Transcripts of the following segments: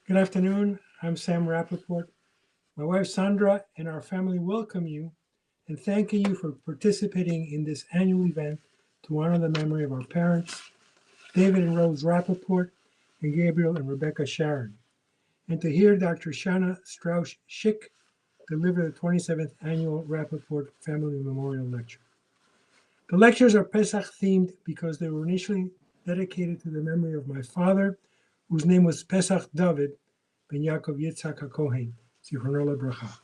Good afternoon. I'm Sam Rapoport. My wife Sandra and our family welcome you and thanking you for participating in this annual event to honor the memory of our parents, David and Rose Rapoport, and Gabriel and Rebecca Sharon, and to hear Dr. Shana Strauch Schick deliver the 27th annual Rapoport Family Memorial Lecture. The lectures are Pesach themed because they were initially dedicated to the memory of my father, whose name was Pesach David ben Yaakov Yitzhak HaKohen, Zichrono Lebracha.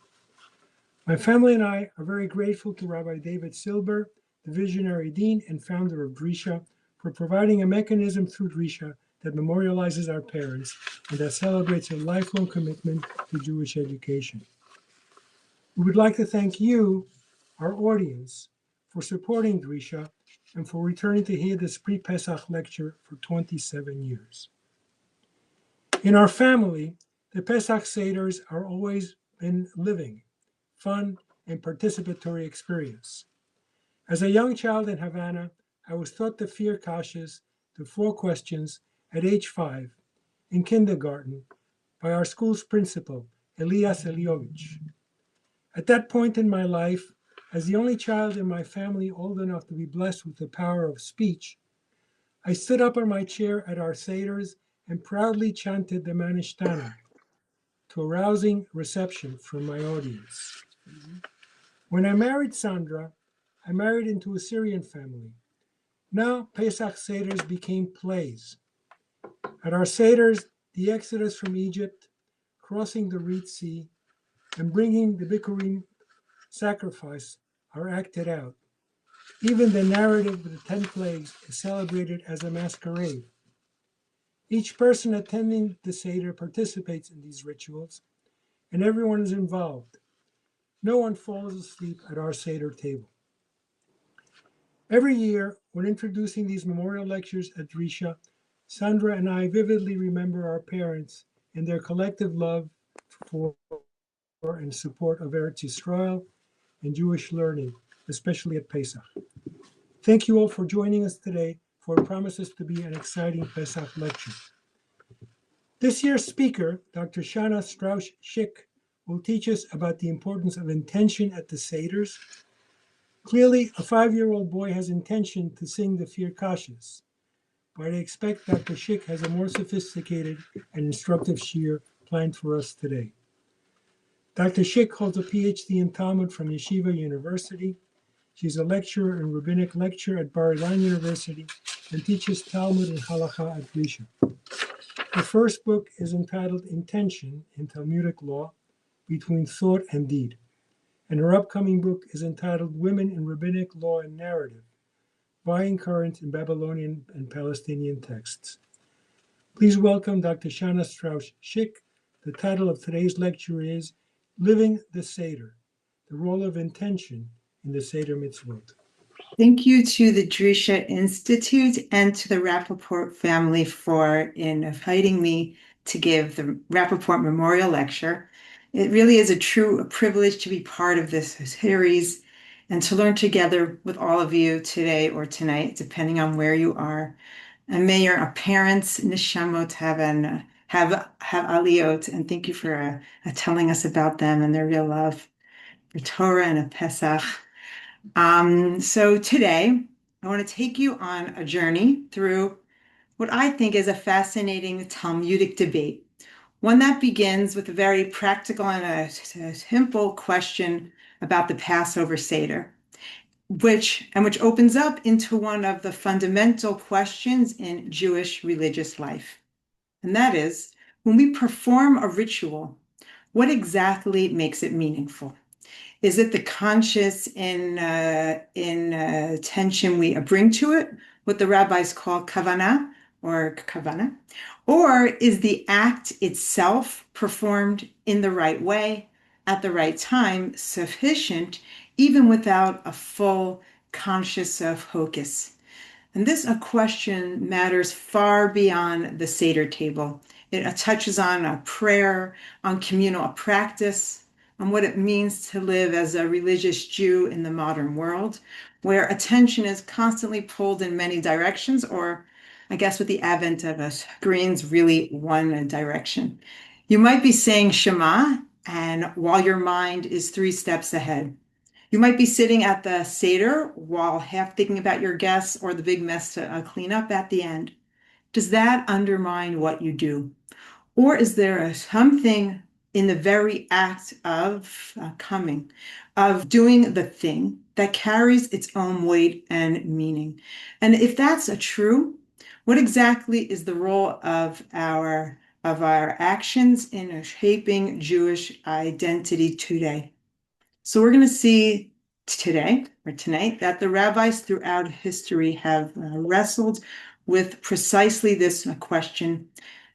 My family and I are very grateful to Rabbi David Silber, the visionary dean and founder of Drisha, for providing a mechanism through Drisha that memorializes our parents and that celebrates a lifelong commitment to Jewish education. We would like to thank you, our audience, for supporting Drisha and for returning to hear this pre-Pesach lecture for 27 years. In our family, the Pesach Seders are always been living, fun, and participatory experience. As a young child in Havana, I was taught the fear kashas, the 4 questions, at age 5, in kindergarten, by our school's principal, Elias Eliovich. At that point in my life, as the only child in my family old enough to be blessed with the power of speech, I stood up on my chair at our Seders and proudly chanted the Manishtana, to a rousing reception from my audience. When I married Sandra, I married into a Syrian family. Now Pesach Seders became plays. At our Seders, the exodus from Egypt, crossing the Red Sea, and bringing the Bikurim sacrifice are acted out. Even the narrative of the 10 plagues is celebrated as a masquerade. Each person attending the Seder participates in these rituals, and everyone is involved. No one falls asleep at our Seder table. Every year, when introducing these memorial lectures at Drisha, Sandra and I vividly remember our parents and their collective love for and support of Eretz Yisrael and Jewish learning, especially at Pesach. Thank you all for joining us today for what promises to be an exciting Pesach lecture. This year's speaker, Dr. Shana Strauch Schick, will teach us about the importance of intention at the Seders. Clearly, a 5-year-old boy has intention to sing the Fir Kashas, but I expect Dr. Schick has a more sophisticated and instructive shiur planned for us today. Dr. Schick holds a PhD in Talmud from Yeshiva University. She's a lecturer in rabbinic lecture at Bar Ilan University and teaches Talmud and Halacha at Drisha. Her first book is entitled Intention in Talmudic Law, Between Thought and Deed, and her upcoming book is entitled Women in Rabbinic Law and Narrative, Vying Currents in Babylonian and Palestinian Texts. Please welcome Dr. Shana Strauch Schick. The title of today's lecture is Living the Seder, the Role of Intention in the Seder Mitzvot. Thank you to the Drisha Institute and to the Rapoport family for inviting me to give the Rapoport Memorial Lecture. It really is a true privilege to be part of this series and to learn together with all of you today or tonight, depending on where you are. And may your parents, Nishamot, have aliyot, and thank you for telling us about them and their real love for Torah and a Pesach. So today, I want to take you on a journey through what I think is a fascinating Talmudic debate, one that begins with a very practical and a simple question about the Passover Seder, which opens up into one of the fundamental questions in Jewish religious life. And that is, when we perform a ritual, what exactly makes it meaningful? Is it the conscious intention we bring to it, what the rabbis call kavana, or is the act itself performed in the right way, at the right time, sufficient, even without a full conscious focus? And this question matters far beyond the Seder table. It touches on a prayer, on communal practice, on what it means to live as a religious Jew in the modern world, where attention is constantly pulled in many directions, or I guess with the advent of screens, really one direction. You might be saying Shema, and while your mind is 3 steps ahead. You might be sitting at the Seder while half thinking about your guests or the big mess to clean up at the end. Does that undermine what you do? Or is there something in the very act of coming, of doing the thing that carries its own weight and meaning? And if that's a true, what exactly is the role of our actions in shaping Jewish identity today? So we're going to see today or tonight that the rabbis throughout history have wrestled with precisely this question.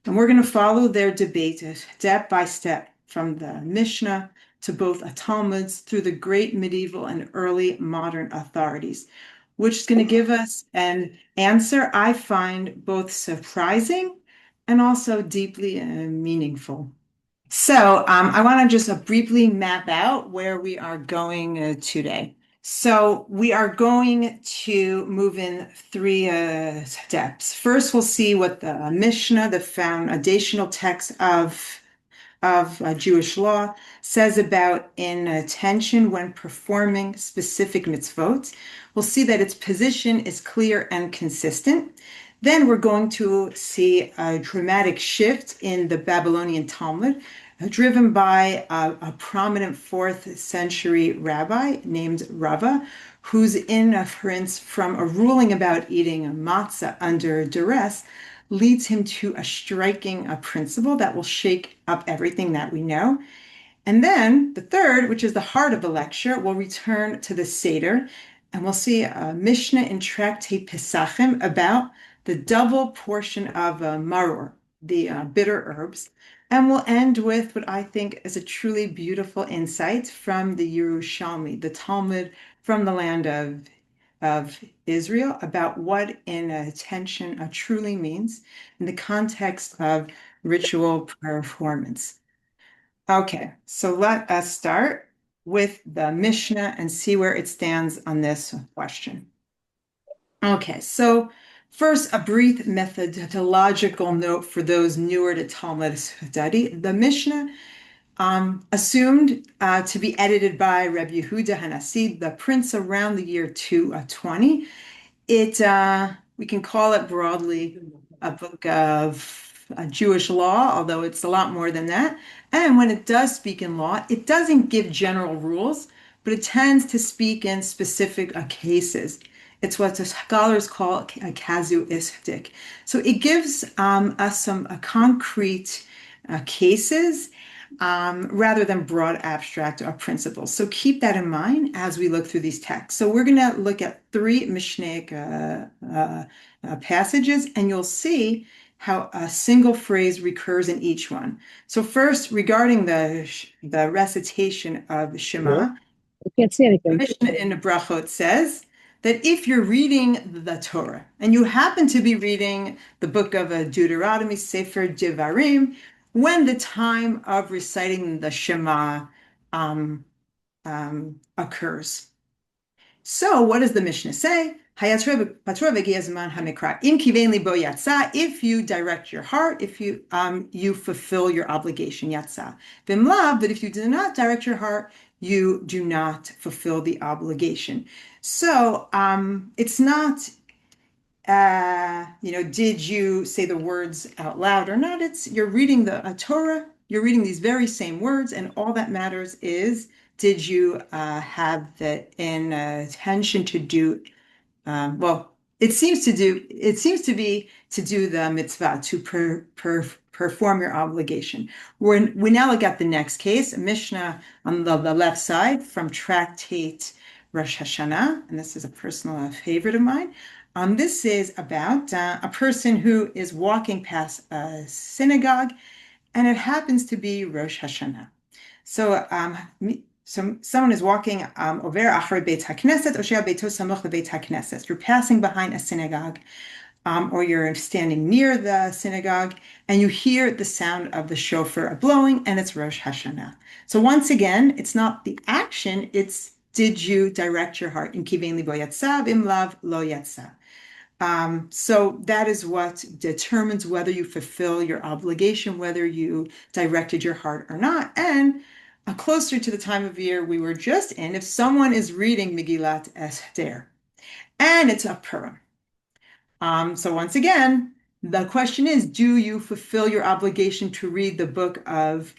And we're going to follow their debate step by step from the Mishnah to both Talmuds through the great medieval and early modern authorities, which is going to give us an answer I find both surprising and also deeply meaningful. So I want to just briefly map out where we are going today. So we are going to move in 3 steps. First, we'll see what the Mishnah, the foundational text of Jewish law, says about intention when performing specific mitzvot. We'll see that its position is clear and consistent. Then we're going to see a dramatic shift in the Babylonian Talmud, driven by a prominent 4th century rabbi named Rava, whose inference from a ruling about eating a matzah under duress leads him to a striking principle that will shake up everything that we know. And then the third, which is the heart of the lecture, will return to the Seder, and we'll see a Mishnah in Tractate Pesachim about the double portion of maror, the bitter herbs. And we'll end with what I think is a truly beautiful insight from the Yerushalmi, the Talmud from the land of Israel, about what intention truly means in the context of ritual performance. Okay, so let us start with the Mishnah and see where it stands on this question. Okay, so first, a brief methodological note for those newer to Talmud study. The Mishnah, assumed to be edited by Reb Yehuda Hanassi, the prince around the year 220. We can call it broadly a book of Jewish law, although it's a lot more than that. And when it does speak in law, it doesn't give general rules, but it tends to speak in specific cases. It's what the scholars call a casuistic. So it gives us some concrete cases rather than broad abstract principles. So keep that in mind as we look through these texts. So we're going to look at 3 Mishnaic passages, and you'll see how a single phrase recurs in each one. So first, regarding the recitation of Shema, the Mishnah in the Brachot says that if you're reading the Torah and you happen to be reading the book of Deuteronomy, Sefer Devarim, when the time of reciting the Shema occurs. So what does the Mishnah say? If you direct your heart, if you fulfill your obligation, yatsa. But if you do not direct your heart, you do not fulfill the obligation. So it's not, did you say the words out loud or not? It's you're reading the Torah, you're reading these very same words, and all that matters is, did you have the intention to do? It seems to be to do the mitzvah, to perform your obligation. We now look at the next case, a Mishnah on the left side from Tractate Rosh Hashanah, and this is a personal favorite of mine. This is about a person who is walking past a synagogue, and it happens to be Rosh Hashanah. So someone is walking over achar beit hakneset, or she'al beito samuch beit hakneset. You're passing behind a synagogue, or you're standing near the synagogue, and you hear the sound of the shofar blowing, and it's Rosh Hashanah. So once again, it's not the action, it's did you direct your heart? In kivein libo yatsa, im lav lo yatsa. So that is what determines whether you fulfill your obligation, whether you directed your heart or not. And closer to the time of year we were just in, if someone is reading Megillat Esther, and it's a Purim. So once again, the question is, do you fulfill your obligation to read the book of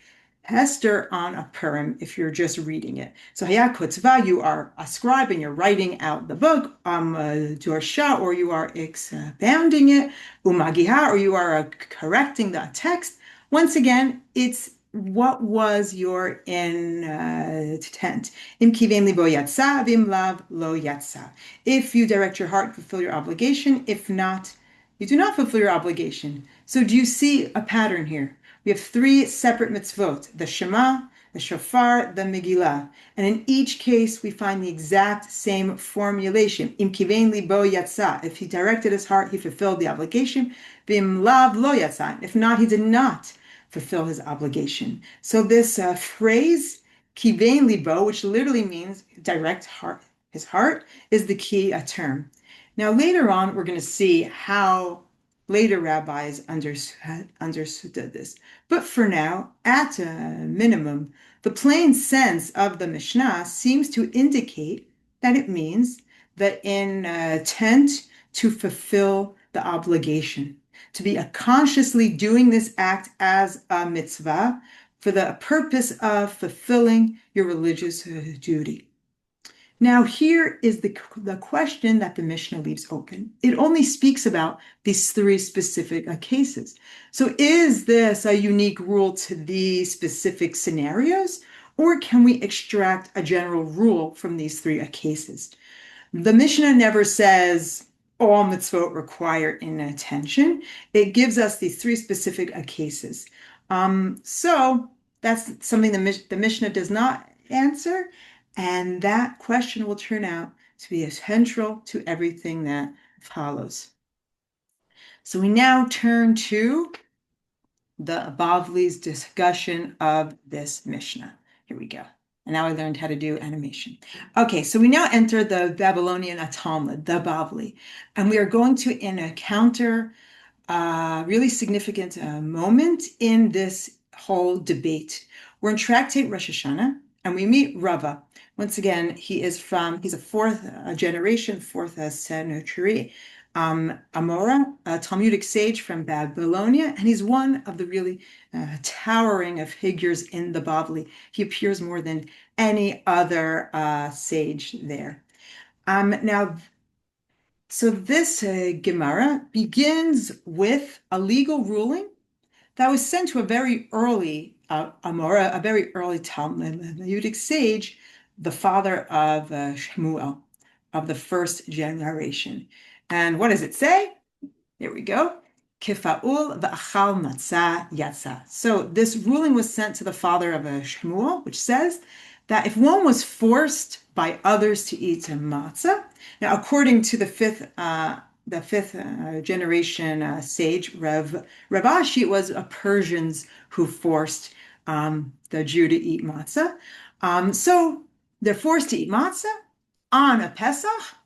Esther on a Purim if you're just reading it? So Haya Kutzva, you are a scribe and you're writing out the book, Dorsha, or you are expounding it, Umagiha, or you are correcting the text. Once again, it's what was your intent? Im kiven libo yatsa, vim lav lo yatsa. If you direct your heart, fulfill your obligation. If not, you do not fulfill your obligation. So do you see a pattern here? We have three separate mitzvot, the Shema, the Shofar, the Megillah. And in each case, we find the exact same formulation. Im kiven libo yatsa. If he directed his heart, he fulfilled the obligation. Vim lav lo yatsa. If not, he did not fulfill his obligation. So this phrase, kiven libo, which literally means direct heart, his heart, is the key term. Now later on, we're going to see how later rabbis understood this. But for now, at a minimum, the plain sense of the Mishnah seems to indicate that it means the intent to fulfill the obligation, to be consciously doing this act as a mitzvah for the purpose of fulfilling your religious duty. Now, here is the question that the Mishnah leaves open. It only speaks about these three specific cases. So is this a unique rule to these specific scenarios, or can we extract a general rule from these three cases? The Mishnah never says all mitzvot require inattention. It gives us these three specific cases. So that's something the Mishnah does not answer. And that question will turn out to be central to everything that follows. So we now turn to the Bavli's discussion of this Mishnah. Here we go. And now I learned how to do animation. Okay, so we now enter the Babylonian Talmud, the Bavli, and we are going to encounter a really significant moment in this whole debate. We're in Tractate Rosh Hashanah, and we meet Rava. Once again, he's a fourth generation, fourth century Amora, a Talmudic sage from Babylonia, and he's one of the really towering figures in the Bavli. He appears more than any other sage there. So this Gemara begins with a legal ruling that was sent to a very early Amora, a very early Talmudic sage, the father of Shmuel, of the first generation. And what does it say? There we go. Kifa'ul v'achal matzah yatsa. So this ruling was sent to the father of Shmuel, which says that if one was forced by others to eat matzah, now according to the fifth generation sage Rav Ashi, it was Persians who forced the Jew to eat matzah. So they're forced to eat matzah on a Pesach.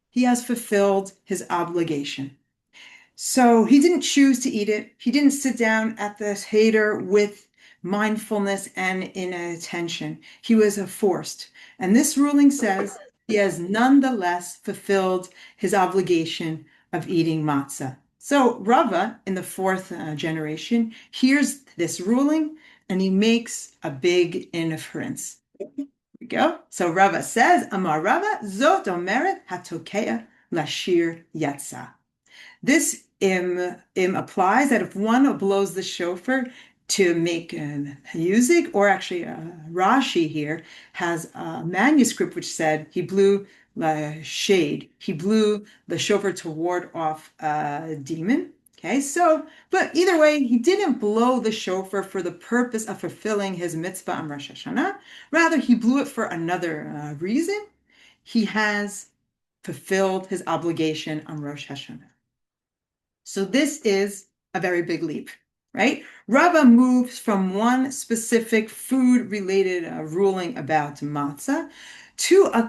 He has fulfilled his obligation. So he didn't choose to eat it. He didn't sit down at the Seder with mindfulness and inattention. He was forced. And this ruling says he has nonetheless fulfilled his obligation of eating matzah. So Rava, in the fourth generation, hears this ruling and he makes a big inference. Here we go. So Rava says, Amar Rava, Zot Omeret Hatokea Lashir Yatsa. This implies that if one blows the shofar to make music, or actually Rashi here has a manuscript which said he blew the shade. He blew the shofar to ward off a demon. Okay, so, but either way, he didn't blow the shofar for the purpose of fulfilling his mitzvah on Rosh Hashanah. Rather, he blew it for another reason. He has fulfilled his obligation on Rosh Hashanah. So this is a very big leap, right? Rava moves from one specific food-related ruling about matzah to a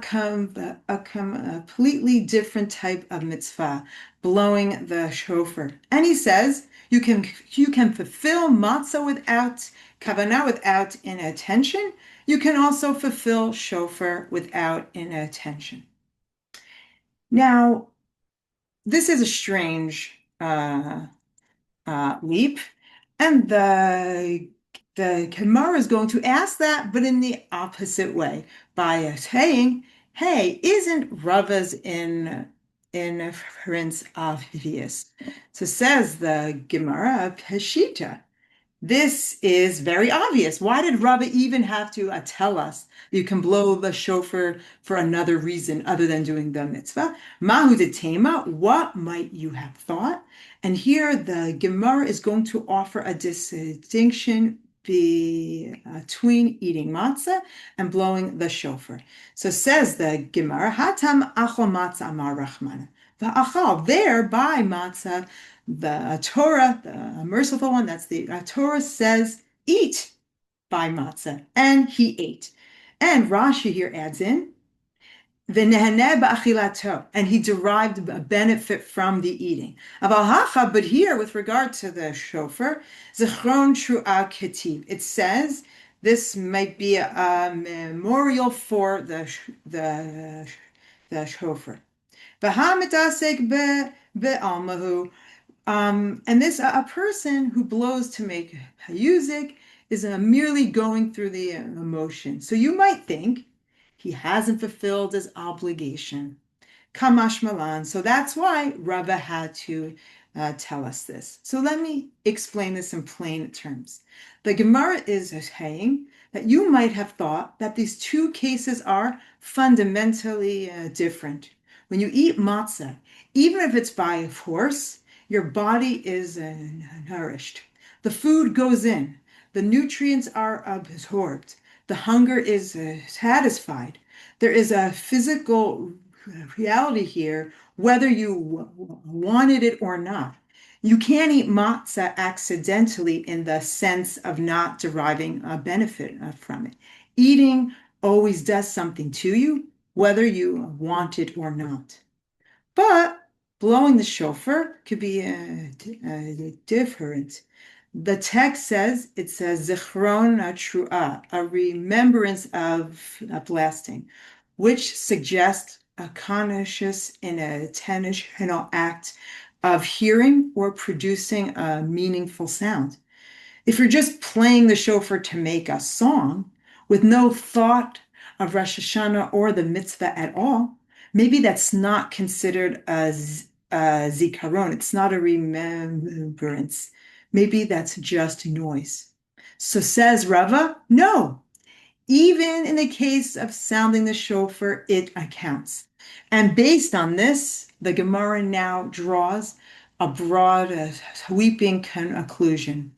completely different type of mitzvah, blowing the shofar. And he says, you can fulfill matzah without kavanah, without inattention. You can also fulfill shofar without inattention. Now, this is a strange leap, and the Gemara is going to ask that, but in the opposite way, by saying, "Hey, isn't Rava's inference obvious?" So says the Gemara, Peshita. This is very obvious. Why did Rava even have to tell us you can blow the shofar for another reason other than doing the mitzvah? Mahu detema, what might you have thought? And here the Gemara is going to offer a distinction between eating matzah and blowing the shofar. So says the Gemara, Hatam achol matzah amar Rachmana. Va'achal, there by matzah, the Torah, the merciful one, that's the Torah says, eat by matzah, and he ate. And Rashi here adds in, v'neheneh ba'achilato, and he derived a benefit from the eating. Aval hacha, but here with regard to the shofar, zechron tru'a ketiv. It says this might be a memorial for the shofar. V'hamitasek be'almahu. And this, a person who blows to make music is merely going through the emotion. So you might think he hasn't fulfilled his obligation. Kamash malan. So that's why Rava had to tell us this. So let me explain this in plain terms. The Gemara is saying that you might have thought that these two cases are fundamentally different. When you eat matzah, even if it's by force, your body is nourished. The food goes in. The nutrients are absorbed. The hunger is satisfied. There is a physical reality here, whether you wanted it or not. You can't eat matzah accidentally in the sense of not deriving a benefit from it. Eating always does something to you, whether you want it or not. But blowing the shofar could be different. The text says, it says, zichron tru'ah, a remembrance of blasting, which suggests a conscious and intentional act of hearing or producing a meaningful sound. If you're just playing the shofar to make a song with no thought of Rosh Hashanah or the mitzvah at all, maybe that's not considered a zikaron. It's not a remembrance. Maybe that's just noise. So says Rava, no. Even in the case of sounding the shofar, it accounts. And based on this, the Gemara now draws a broad, sweeping conclusion.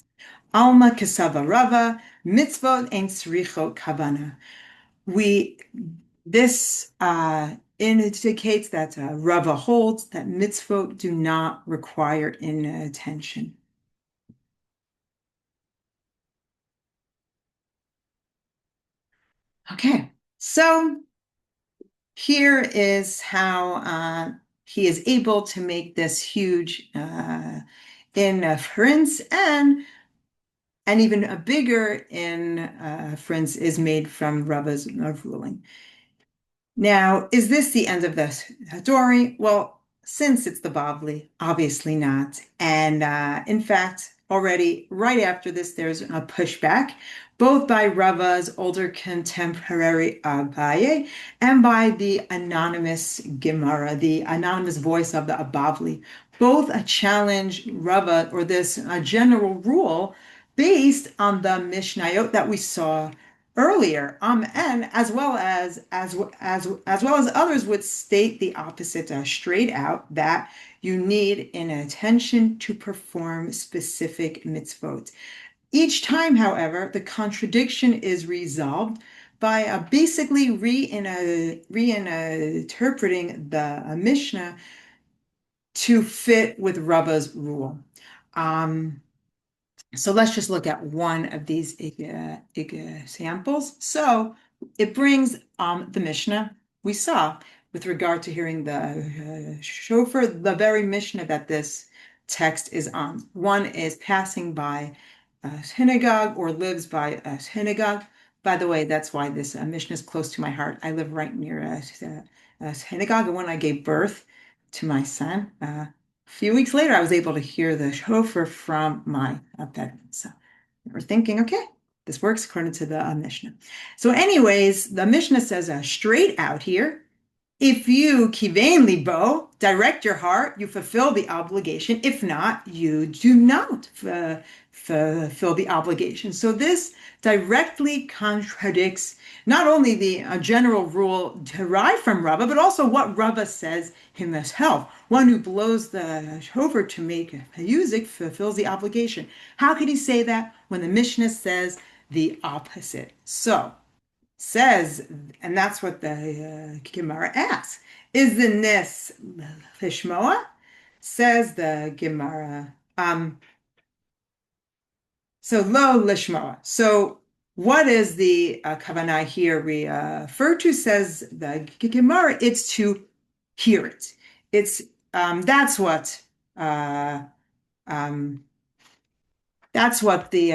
Alma kasava Rava, mitzvot ein tzrichot kavana. This indicates that Rava holds that mitzvot do not require inattention. Okay, so here is how he is able to make this huge inference, and even a bigger inference is made from Rava's ruling. Now, is this the end of the story? Well, since it's the Bavli, obviously not. And in fact, already right after this, there's a pushback, both by Rava's older contemporary Abaye and by the anonymous Gemara, the anonymous voice of the Bavli. Both challenge Rava, or this general rule based on the Mishnayot that we saw earlier, and as well as others would state the opposite straight out, that you need inattention to perform specific mitzvot. Each time, however, the contradiction is resolved by basically reinterpreting the Mishnah to fit with Rava's rule. So let's just look at one of these examples. So it brings the Mishnah we saw with regard to hearing the shofar, the very Mishnah that this text is on. One is passing by a synagogue or lives by a synagogue. By the way, that's why this Mishnah is close to my heart. I live right near a synagogue, and when I gave birth to my son, a few weeks later, I was able to hear the shofar from my bedroom. So we're thinking, okay, this works according to the Mishnah. So anyways, the Mishnah says straight out here, if you kivein libo, direct your heart, you fulfill the obligation. If not, you do not fulfill the obligation. So this directly contradicts not only the general rule derived from Rava, but also what Rava says himself. One who blows the shofar to make music fulfills the obligation. How could he say that when the Mishnah says the opposite? So says, and that's what the Gemara asks, is the nis lishmoa? Says the Gemara, so lo lishmoa. So what is the kavanah here referred to? Says the Gemara, it's to hear it. It's that's what the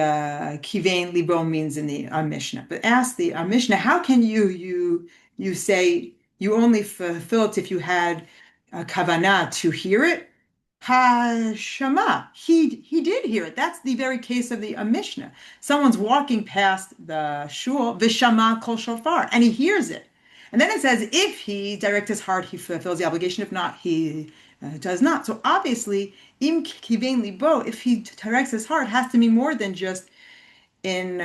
kivein libo means in the Mishnah. But ask the Mishnah, how can you say you only fulfill it if you had kavanah to hear it? Hashama, he did hear it. That's the very case of the Mishnah. Someone's walking past the shul, v'shama kol shofar, and he hears it. And then it says, if he directs his heart, he fulfills the obligation. If not, he does not. So obviously, im kivein libo, if he directs his heart, has to be more than just in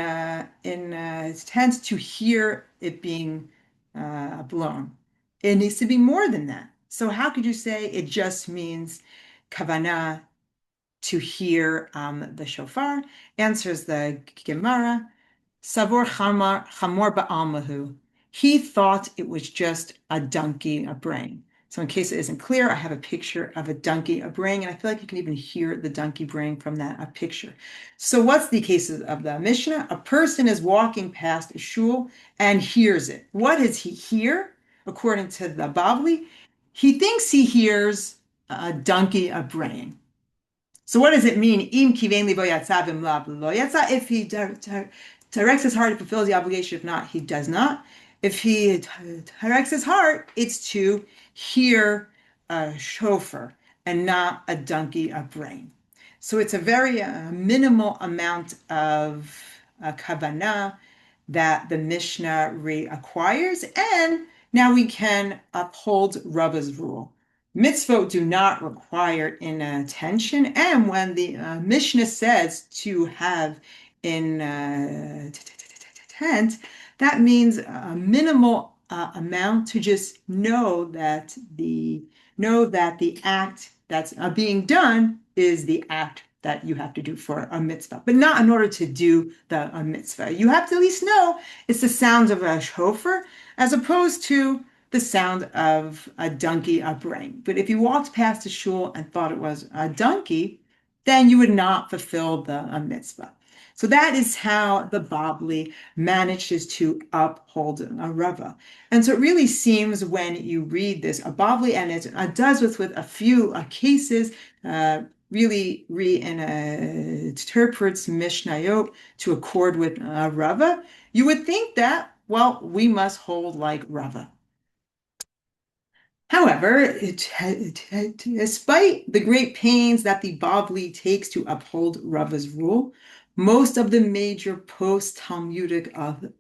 intent to hear it being blown. It needs to be more than that. So how could you say it just means kavanah to hear the shofar? Answers the Gemara, Savor chamor ba'almahu. He thought it was just a donkey, a brain. So in case it isn't clear, I have a picture of a donkey, a brain, and I feel like you can even hear the donkey brain from that picture. So what's the case of the Mishnah? A person is walking past a shul and hears it. What does he hear? According to the Bavli, he thinks he hears a donkey, a brain. So what does it mean? Im kivein libo yatsa v'mla lo yatsa. If he directs his heart, he fulfills the obligation. If not, he does not. If he directs his heart, it's to hear a shofar and not a donkey, a brain. So it's a very minimal amount of kavanah that the Mishnah reacquires, and now we can uphold Rava's rule. Mitzvot do not require inattention, and when the Mishnah says to have intent, that means a minimal amount to just know that the act that's being done is the act that you have to do for a mitzvah, but not in order to do the mitzvah. You have to at least know it's the sound of a shofar as opposed to the sound of a donkey, a brain. But if you walked past a shul and thought it was a donkey, then you would not fulfill the mitzvah. So that is how the Bavli manages to uphold a Rava. And so it really seems when you read this, a Bavli, and it does with a few cases, really reinterprets Mishnayot to accord with Rava, you would think that, well, we must hold like Rava. However, despite the great pains that the Bavli takes to uphold Rava's rule, most of the major post-Talmudic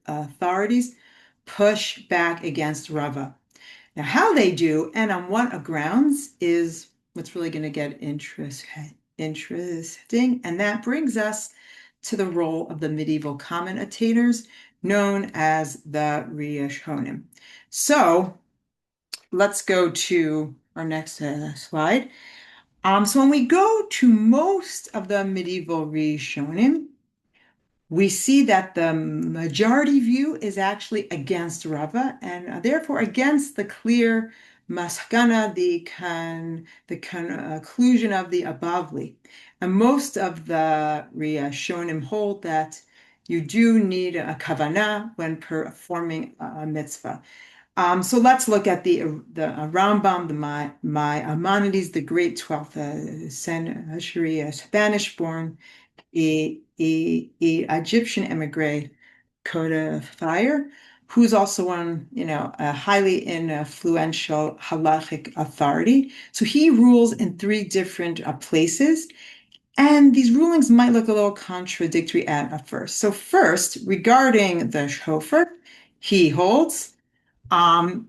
authorities push back against Rava. Now, how they do and on what grounds is what's really going to get interesting, and that brings us to the role of the medieval commentators known as the Rishonim. So let's go to our next slide. So when we go to most of the medieval Rishonim, we see that the majority view is actually against Rava and therefore against the clear maskana, the conclusion of the Bavli. And most of the Rishonim hold that you do need a kavanah when performing a mitzvah. So let's look at the Rambam, the Maimonides, the great 12th century Spanish-born Egyptian emigre codifier, who's also one, a highly influential halachic authority. So he rules in three different places. And these rulings might look a little contradictory at first. So first, regarding the shofar, he holds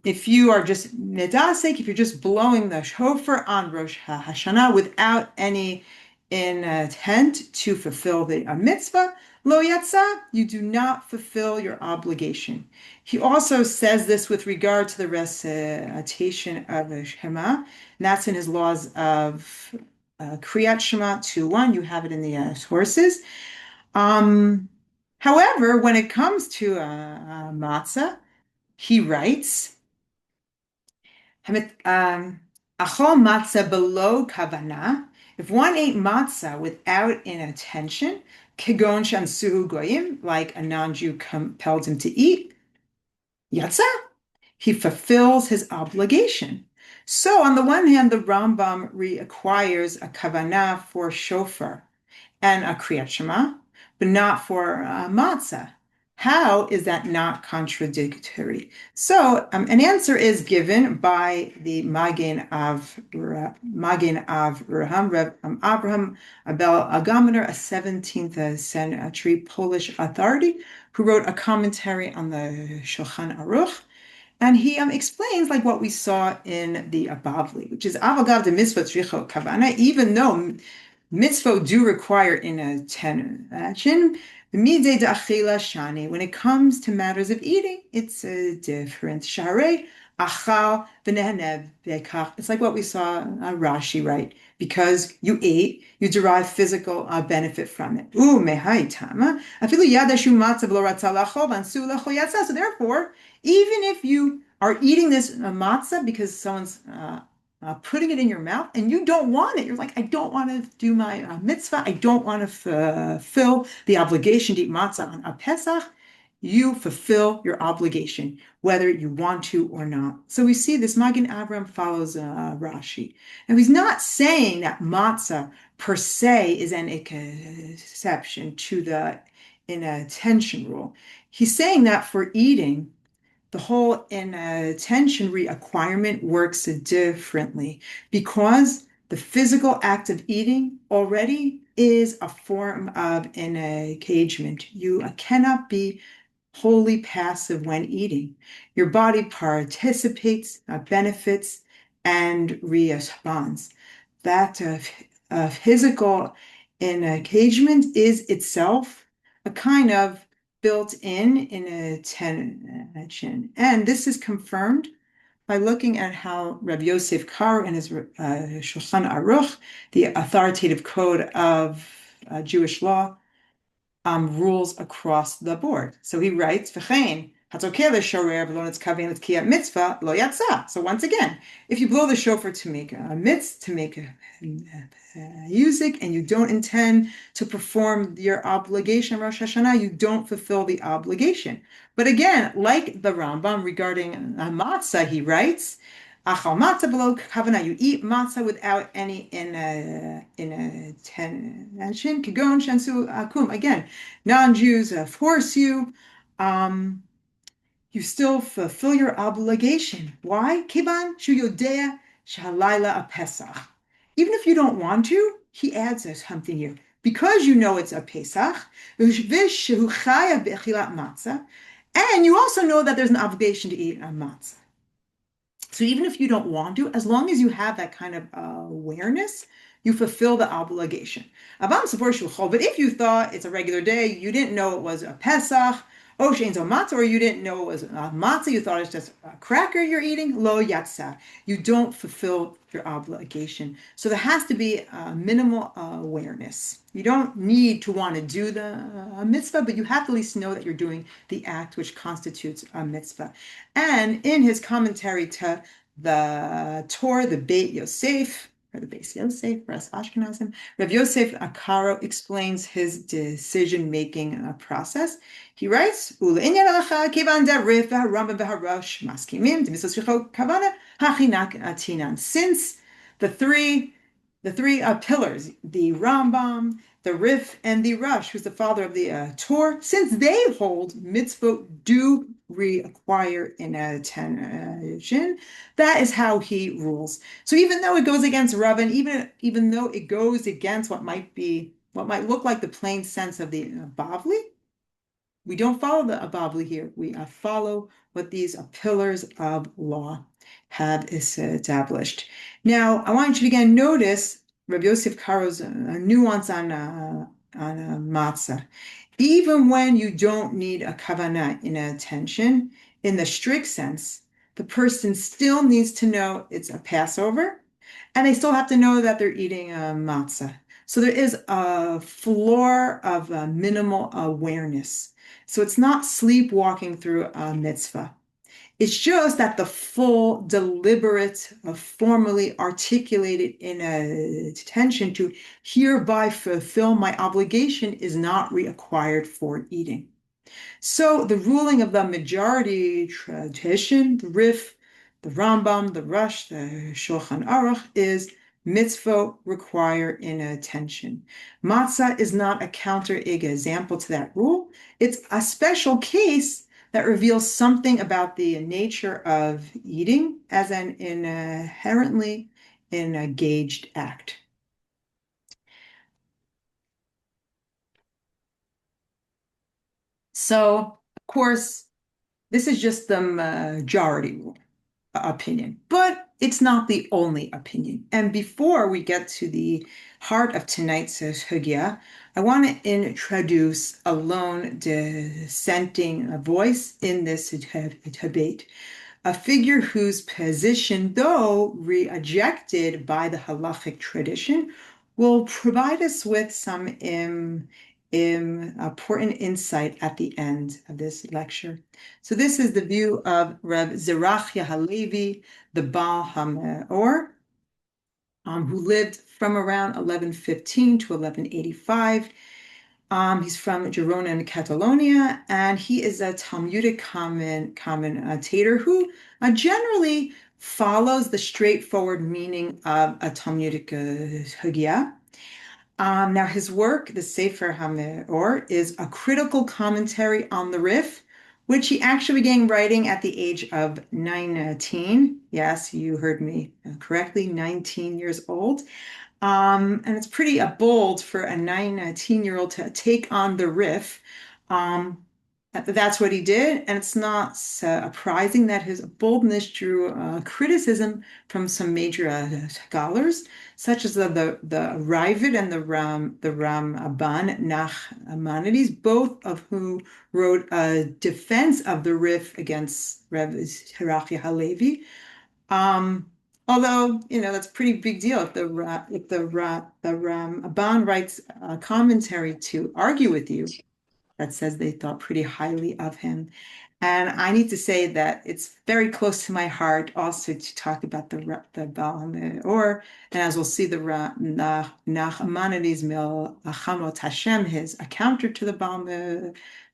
if you are just nedasek, if you're just blowing the shofar on Rosh Hashanah without any intent to fulfill the mitzvah, lo yatsa, you do not fulfill your obligation. He also says this with regard to the recitation of Shema, and that's in his laws of Kriyat Shema 2:1. You have it in the sources. However, when it comes to matzah, he writes, Achol matzah below kavanah. If one ate matzah without an intention, kegon shansuhu goyim, like a non-Jew compelled him to eat, yatsa, he fulfills his obligation. So on the one hand, the Rambam requires a kavanah for shofar and a kriyat shema, but not for matzah. How is that not contradictory? So an answer is given by the Magen of Avraham, Reb Abraham Abel Agamoner, a 17th century Polish authority who wrote a commentary on the Shulchan Aruch. And he explains like what we saw in the Bavli, which is avagav de mitzvot tzricho kavana, even though mitzvot do require intention. When it comes to matters of eating, it's different. Sharei achal v'neheneh bekach. It's like what we saw Rashi write. Because you ate, you derive physical benefit from it. So therefore, even if you are eating this matzah because someone's putting it in your mouth and you don't want it, you're like, I don't want to do my mitzvah, I don't want to fulfill the obligation to eat matzah on Pesach, you fulfill your obligation, whether you want to or not. So we see this Magen Avraham follows Rashi. Now he's not saying that matzah per se is an exception to the inattention rule. He's saying that for eating, the whole inattention requirement works differently because the physical act of eating already is a form of engagement. You cannot be wholly passive when eating. Your body participates, benefits, and responds. That physical engagement is itself a kind of built-in inattention. And this is confirmed by looking at how Rabbi Yosef Karo in his Shulchan Aruch, the authoritative code of Jewish law, rules across the board. So he writes, "V'chein hatzokeh l'shorer v'lo nitzkaven l'tkiyat mitzvah lo yatsa." So once again, if you blow the shofar to make a mitzvah, to make a music, and you don't intend to perform your obligation Rosh Hashanah, you don't fulfill the obligation. But again, like the Rambam regarding matzah, he writes, Achal matzah below kavanah, you eat matzah without any intention. Kigon shansu akum. Again, non-Jews force you. You still fulfill your obligation. Why? Kivan shu yodea shalayla a Pesach. Even if you don't want to, he adds something here. Because you know it's a Pesach, and you also know that there's an obligation to eat a matzah. So even if you don't want to, as long as you have that kind of awareness, you fulfill the obligation. But if you thought it's a regular day, you didn't know it was a Pesach, or you didn't know it was a matzah, you thought it's just a cracker you're eating, lo yatsa. You don't fulfill your obligation. So there has to be a minimal awareness. You don't need to want to do the mitzvah, but you have to at least know that you're doing the act which constitutes a mitzvah. And in his commentary to the Torah, the Beit Yosef, for the Beis Yosef, for us Ashkenazim. Rav Yosef Akaro explains his decision-making process. He writes, "U'le'inyan halacha kivan derif v'harambam v'harosh maskimim d'mitzvos shechot kavana hachinak atinan." Since the three pillars, the Rambam, the Rif, and the Rush, who's the father of the Torah, since they hold mitzvot do require inattention, that is how he rules. So even though it goes against Rav, and even though it goes against what might look like the plain sense of the Bavli, we don't follow the Bavli here. We follow what these pillars of law have established. Now, I want you to again notice Rabbi Yosef Karo's nuance on matzah. Even when you don't need a kavanah in attention, in the strict sense, the person still needs to know it's a Passover, and they still have to know that they're eating a matzah. So there is a floor of minimal awareness. So it's not sleepwalking through a mitzvah. It's just that the full, deliberate, formally articulated intention to hereby fulfill my obligation is not required for eating. So the ruling of the majority tradition, the Rif, the Rambam, the Rush, the Shulchan Aruch, is mitzvot require inattention. Matzah is not a counter-example to that rule. It's a special case that reveals something about the nature of eating as an inherently engaged act. So, of course, this is just the majority opinion, but it's not the only opinion. And before we get to the heart of tonight's sugya, I want to introduce a lone dissenting voice in this debate, a figure whose position, though rejected by the halachic tradition, will provide us with some important insight at the end of this lecture. So this is the view of Reb Zerachia Halevi, the Baal HaMeor, who lived from around 1115 to 1185. He's from Girona in Catalonia, and he is a Talmudic commentator who generally follows the straightforward meaning of a Talmudic sugya. Now, his work, the Sefer HaMeor, is a critical commentary on the Rif, which he actually began writing at the age of 19. Yes, you heard me correctly, 19 years old. And it's pretty bold for a 19-year-old to take on the Rif. That's what he did, and it's not surprising that his boldness drew criticism from some major scholars, such as the Ravid and the Ramban Nachmanides, both of whom wrote a defense of the Rif against Reb Zerachia Halevi. Although, that's a pretty big deal if the Ramban writes a commentary to argue with you that says they thought pretty highly of him. And I need to say that it's very close to my heart also to talk about the Baal HaMeor, and as we'll see, the Nachmanides Milchamot Hashem, his counter to the Baal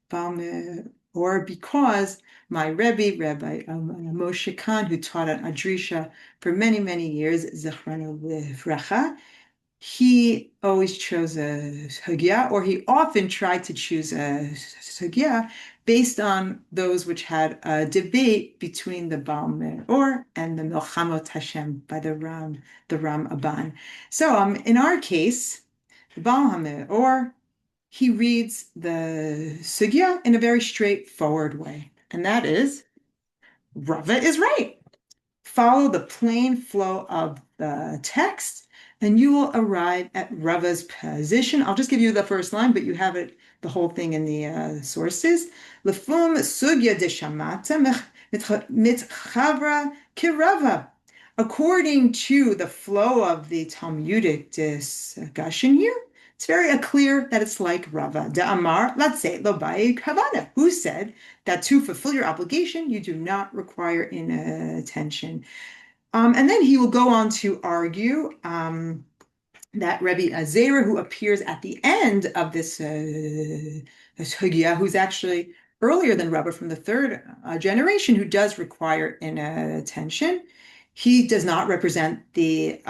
HaMeor, because my Rabbi Moshe Khan, who taught at Adrisha for many, many years, Zichranu Livracha, he always chose a sugya, or he often tried to choose a sugya based on those which had a debate between the Baal HaMeor and the Milchamot Hashem by the Ramban. So in our case, the Baal HaMeor, he reads the sugya in a very straightforward way, and that is, Rava is right. Follow the plain flow of the text, and you will arrive at Rava's position. I'll just give you the first line, but you have the whole thing in the sources. Lefum sugya de shamata mitchavra kirava. According to the flow of the Talmudic discussion here, it's very clear that it's like Rava. De Amar, let's say, lo bai kavana, who said that to fulfill your obligation, you do not require inattention. And then he will go on to argue that Rebbe Zera, who appears at the end of this Sugya, who's actually earlier than Rebbe from the third generation, who does require inattention. He does not represent the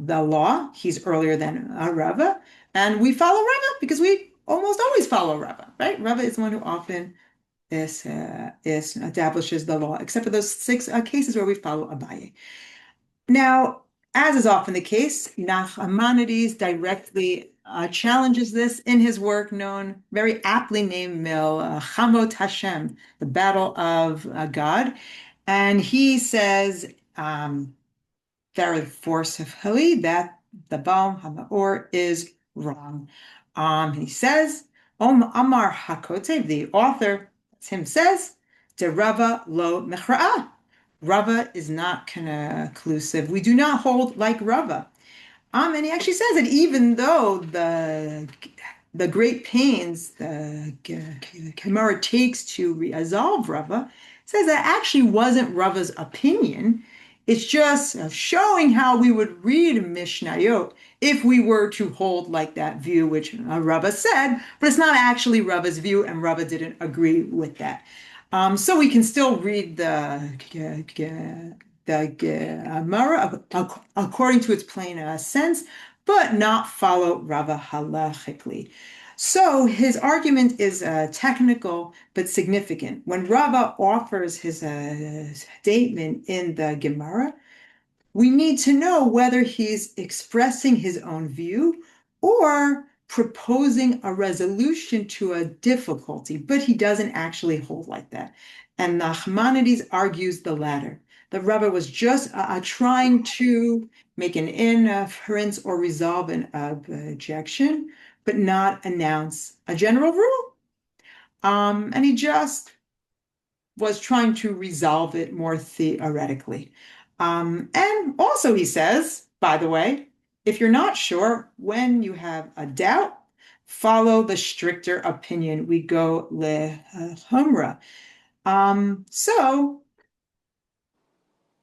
law. He's earlier than Rebbe, and we follow Rebbe because we almost always follow Rebbe, right? Rebbe is the one who often establishes the law, except for those 6 cases where we follow Abaye. Now, as is often the case, Nachmanides directly challenges this in his work known very aptly named Milchamot Hashem, the Battle of God. And he says very forcefully that the Baal HaMaor is wrong. And he says, Amar HaKotev, the author, him says, De Rava lo mechra'ah. Rava is not conclusive. We do not hold like Rava. And he actually says that even though the great pains the Gemara takes to resolve Rava, says that actually wasn't Rava's opinion. It's just showing how we would read Mishnayot if we were to hold like that view, which Rava said, but it's not actually Rava's view, and Rava didn't agree with that. So we can still read the Gemara according to its plain sense, but not follow Rava halachically. So his argument is technical but significant. When Rava offers his statement in the Gemara, we need to know whether he's expressing his own view or proposing a resolution to a difficulty, but he doesn't actually hold like that. And Nachmanides argues the latter. The Rebbe was just trying to make an inference or resolve an objection, but not announce a general rule. And he just was trying to resolve it more theoretically. And also he says, by the way, if you're not sure, when you have a doubt, follow the stricter opinion. We go lehumra. So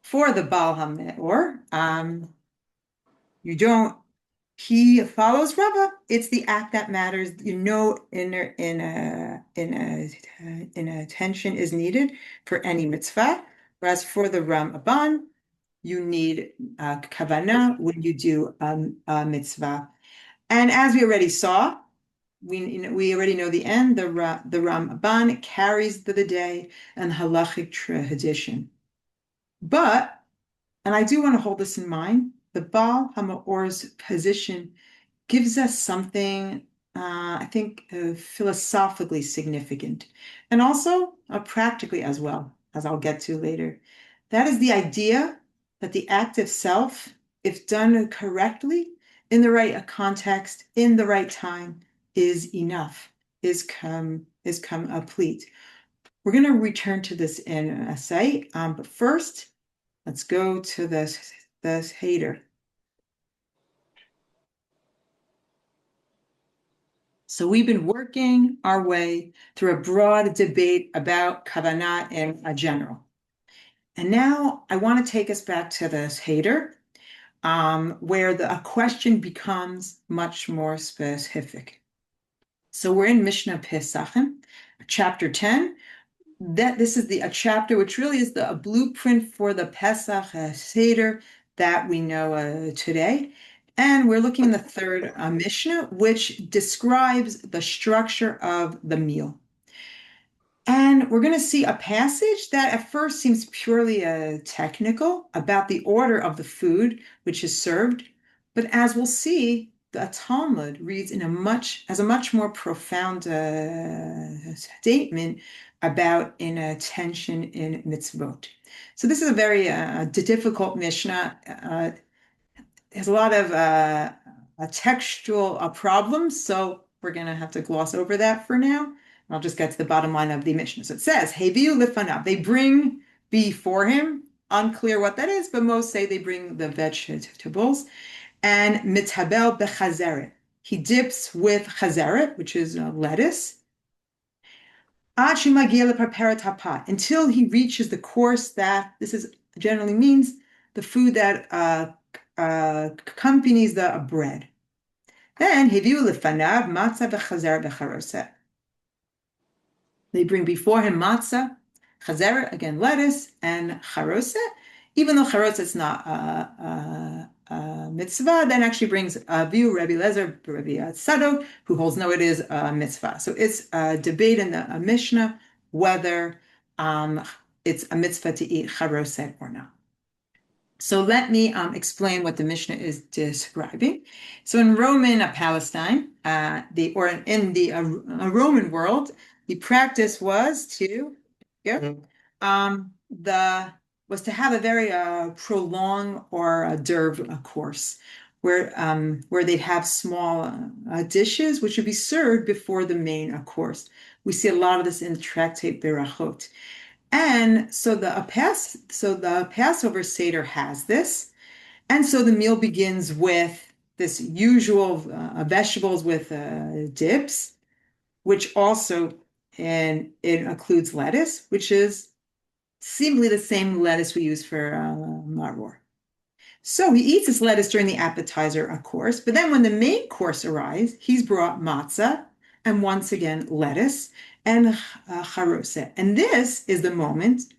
for the Baal HaMeor, he follows Rava. It's the act that matters. Inattention is needed for any mitzvah. Whereas for the Ramban, you need kavanah when you do a mitzvah. And as we already saw, we already know the end. The Ramban carries the day and halachic tradition. But, and I do want to hold this in mind, the Baal HaMaor's position gives us something, I think, philosophically significant, and also practically as well, as I'll get to later. That is the idea that the act itself, if done correctly, in the right context, in the right time, is enough, is complete. We're going to return to this in a sec, but first, let's go to this header. So we've been working our way through a broad debate about kavanah in general. And now I want to take us back to this header, where a question becomes much more specific. So we're in Mishnah Pesachim, chapter 10. This is a chapter which really is a blueprint for the Pesach Seder that we know today. And we're looking at the third Mishnah, which describes the structure of the meal. And we're going to see a passage that at first seems purely technical about the order of the food which is served. But as we'll see, the Talmud reads as a much more profound statement about inattention in mitzvot. So this is a very difficult Mishnah. Has a lot of textual problems, so we're going to have to gloss over that for now. I'll just get to the bottom line of the Mishnah. So it says, Heviu lifanav, they bring before him, unclear what that is, but most say they bring the vegetables, and mithabel bechazeret, he dips with chazeret, which is lettuce, until he reaches the course that this generally means the food that accompanies the bread. Then heviu lefanav matzah v'chazer v'charoset. They bring before him matzah, chazer, again lettuce, and charoset. Even though charoset is not a mitzvah, then actually brings a view, Rabbi Lezer, Rabbi Tzadok, who holds no, it is a mitzvah. So it's a debate in the Mishnah whether it's a mitzvah to eat charoset or not. So let me explain what the Mishnah is describing. So in Roman Palestine, in the Roman world, the practice was to was to have a very prolonged or a derv course, where they'd have small dishes which would be served before the main course. We see a lot of this in the tractate Berachot. And so the Passover Seder has this. And so the meal begins with this usual vegetables with dips, which also, and it includes lettuce, which is seemingly the same lettuce we use for maror. So he eats this lettuce during the appetizer, of course, but then when the main course arrives, he's brought matzah, and once again, lettuce, and charoset. And this is the moment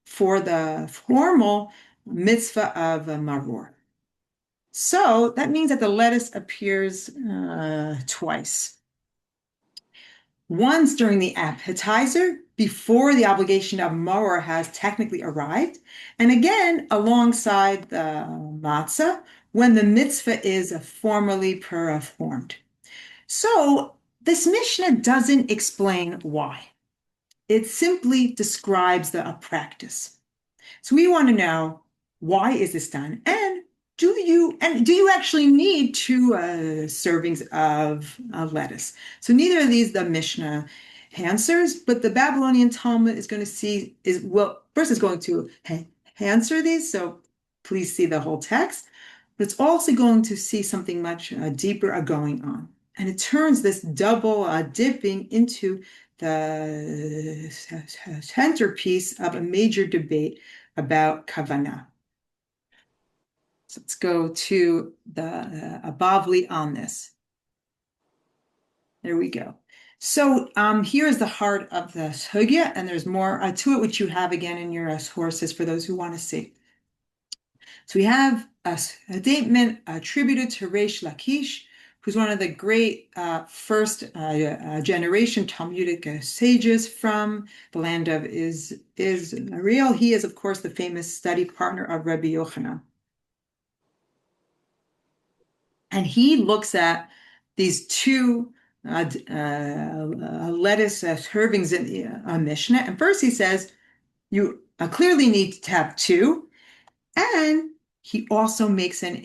for the formal mitzvah of maror. So that means that the lettuce appears twice. Once during the appetizer, before the obligation of maror has technically arrived, and again alongside the matzah, when the mitzvah is formally performed. So this Mishnah doesn't explain why. It simply describes the practice. So we want to know, why is this done? And do you actually need two servings of lettuce? So neither of these the Mishnah answers, but the Babylonian Talmud is going to first is going to answer these. So please see the whole text. But it's also going to see something much deeper going on. And it turns this double dipping into the centerpiece of a major debate about kavanah. So let's go to the Bavli on this. There we go. So here is the heart of the sugya, and there's more to it, which you have again in your sources for those who want to see. So we have a statement attributed to Reish Lakish, who's one of the great first generation Talmudic sages from the land of Israel. He is, of course, the famous study partner of Rabbi Yochanan. And he looks at these two lettuce servings in the Mishnah. And first he says, you clearly need to have two. And he also makes an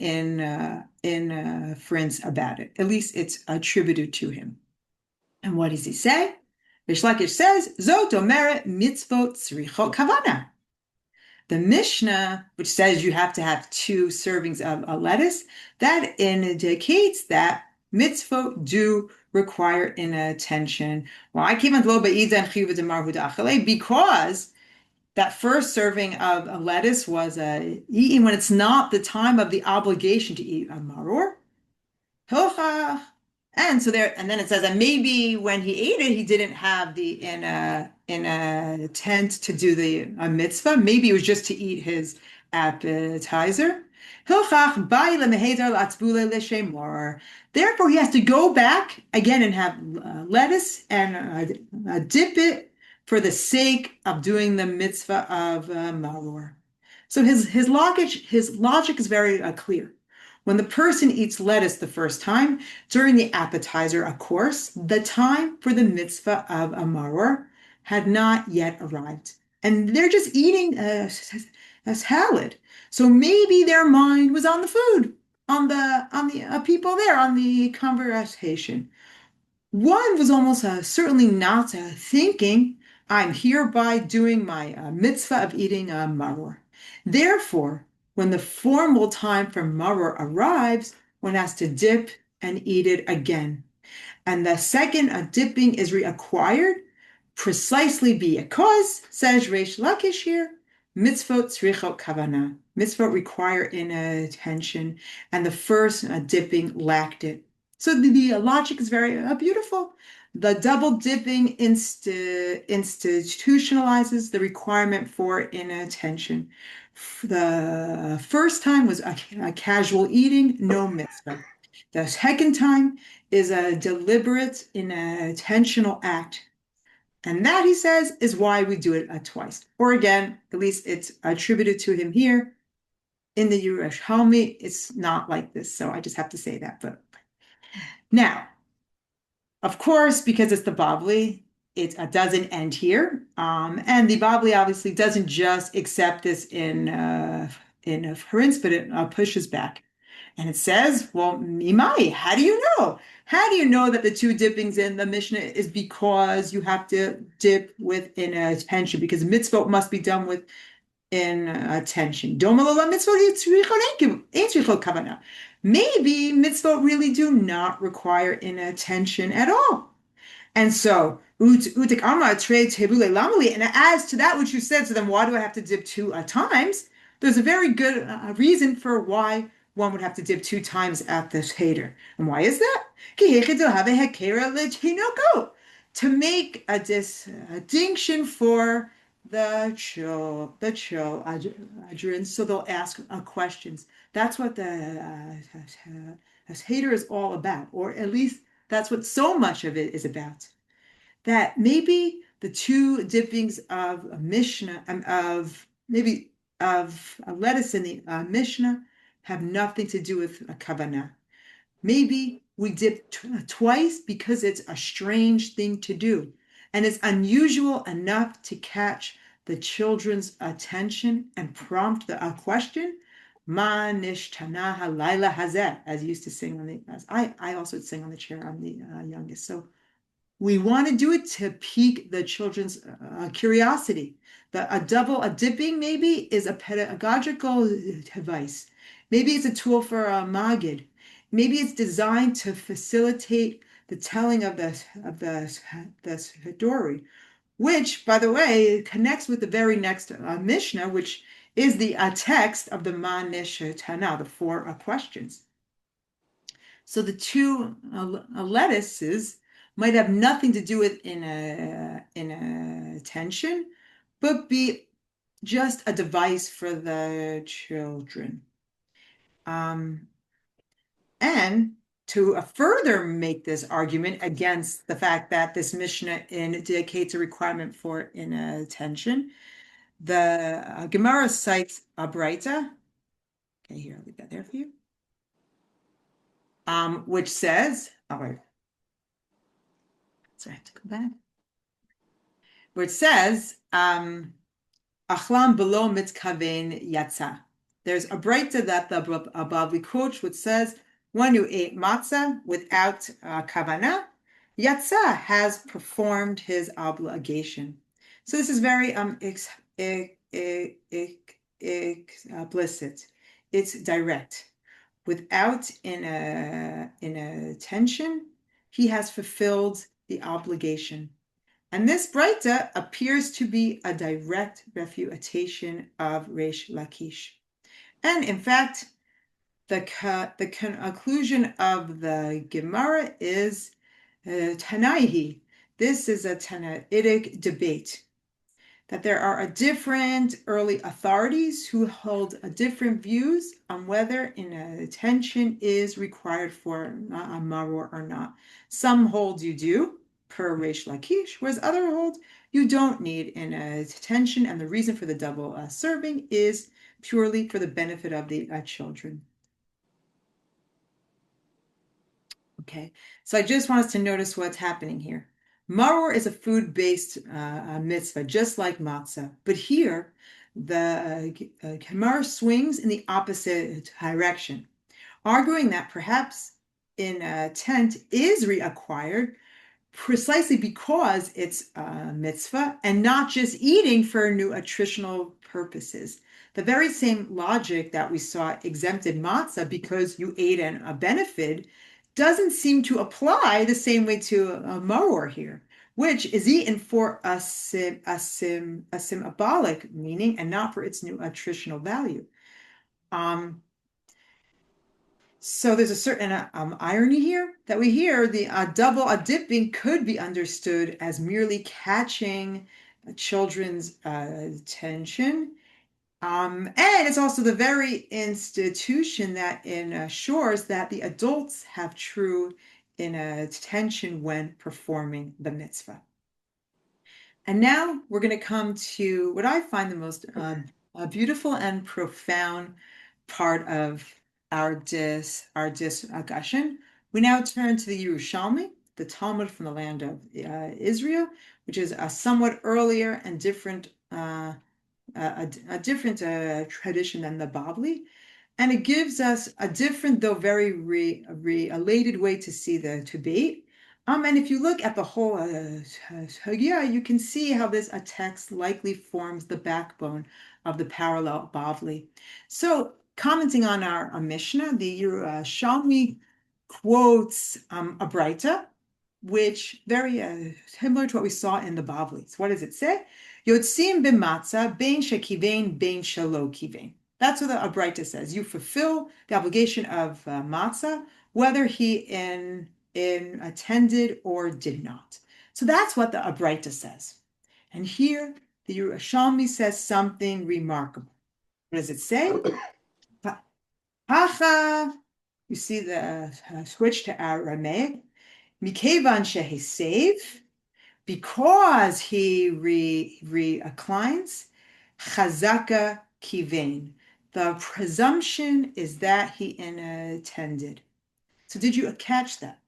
inference about it. At least it's attributed to him. And what does he say? Reish Lakish says, Zot omeret mitzvot tzrichot kavana. The Mishnah, which says you have to have two servings of lettuce, that indicates that mitzvot do require inattention. Because that first serving of lettuce was eaten when it's not the time of the obligation to eat a maror. And so there, and then it says that maybe when he ate it, he didn't have the intent to do the mitzvah. Maybe it was just to eat his appetizer. Therefore, he has to go back again and have lettuce and dip it for the sake of doing the mitzvah of maror. So his logic is very clear. When the person eats lettuce the first time, during the appetizer, of course, the time for the mitzvah of a maror had not yet arrived. And they're just eating a salad. So maybe their mind was on the food, on the people there, on the conversation. One was almost certainly not thinking, I'm hereby doing my mitzvah of eating a maror. Therefore, when the formal time for maror arrives, one has to dip and eat it again. And the second dipping is required precisely because, says Reish Lakish here, Mitzvot tzrichot kavana. Mitzvot require inattention, and the first dipping lacked it. So the logic is very beautiful. The double dipping institutionalizes the requirement for inattention. The first time was a casual eating, no mitzvah. The second time is a deliberate, intentional act. And that, he says, is why we do it twice. Or again, at least it's attributed to him here. In the Yerushalmi, it's not like this. So I just have to say that. But now, of course, because it's the Babli, it doesn't end here. And the Babli obviously doesn't just accept this in Prince, but it pushes back. And it says, well, Mimai, how do you know? How do you know that the two dippings in the Mishnah is because you have to dip with attention? Because mitzvot must be done with attention. Maybe mitzvot really do not require inattention at all. And so, and as to that which you said, so then why do I have to dip two times? There's a very good reason for why one would have to dip two times at the Seder. And why is that? To make a distinction for the children, so they'll ask questions. That's what the Seder is all about, or at least that's what so much of it is about. That maybe the two dippings of a Mishnah, of lettuce in the Mishnah, have nothing to do with a kavanah. Maybe we dip twice because it's a strange thing to do, and it's unusual enough to catch the children's attention and prompt a question. Ma nishtana halayla hazeh, as you used to sing on the. As I also sing on the chair. I'm the youngest, so we want to do it to pique the children's curiosity. A dipping maybe is a pedagogical device. Maybe it's a tool for a magid. Maybe it's designed to facilitate the telling of the story, which, by the way, connects with the very next Mishnah, which is the text of the Ma Nish Tana, the four questions. So the two lettuces might have nothing to do with attention, but be just a device for the children. And to further make this argument against the fact that this Mishnah indicates a requirement for inattention, the Gemara cites a Braita. Okay, here, I'll leave that there for you. Which says, all right. So I have to go back. Where it says, Achlam below mitkaven yatsa. There's a Braita that the Bavli quotes, which says, when you ate matzah without kavanah, yatsa has performed his obligation. So this is very explicit. It's direct. Without inattention, he has fulfilled the obligation. And this Braita appears to be a direct refutation of Reish Lakish. And in fact, the conclusion of the Gemara is Tanaihi. This is a Tanaitic debate, that there are different early authorities who hold different views on whether inattention is required for a maror or not. Some hold you do, per Reish Lakish, whereas others hold you don't need inattention, and the reason for the double serving is purely for the benefit of the children. Okay, so I just want us to notice what's happening here. Maror is a food-based mitzvah, just like matzah. But here, the Gemara swings in the opposite direction, arguing that perhaps intent is reacquired precisely because it's a mitzvah and not just eating for nutritional purposes. The very same logic that we saw exempted matzah because you ate a benefit doesn't seem to apply the same way to maror here, which is eaten for a symbolic meaning and not for its nutritional value. So there's a certain irony here that we hear the dipping could be understood as merely catching children's attention. And it's also the very institution that ensures that the adults have true attention when performing the mitzvah. And now we're going to come to what I find the most beautiful and profound part of our discussion. We now turn to the Yerushalmi, the Talmud from the land of Israel, which is a somewhat earlier and different tradition than the Bavli. And it gives us a different, though very related way to see the debate. And if you look at the whole Hagia, you can see how this text likely forms the backbone of the parallel Bavli. So, commenting on our Mishnah, the Yerushalmi quotes a Braita, which very similar to what we saw in the Bavli. So what does it say? Yotzim b'matzah bein shekivein bein shelo kivein. That's what the Braita says. You fulfill the obligation of matzah, whether he attended or did not. So that's what the Braita says. And here the Yerushalmi says something remarkable. What does it say? Hacha. You see the switch to Aramaic. Mikevan shehisev, because he reclines, chazaka kivein. The presumption is that he attended. So did you catch that?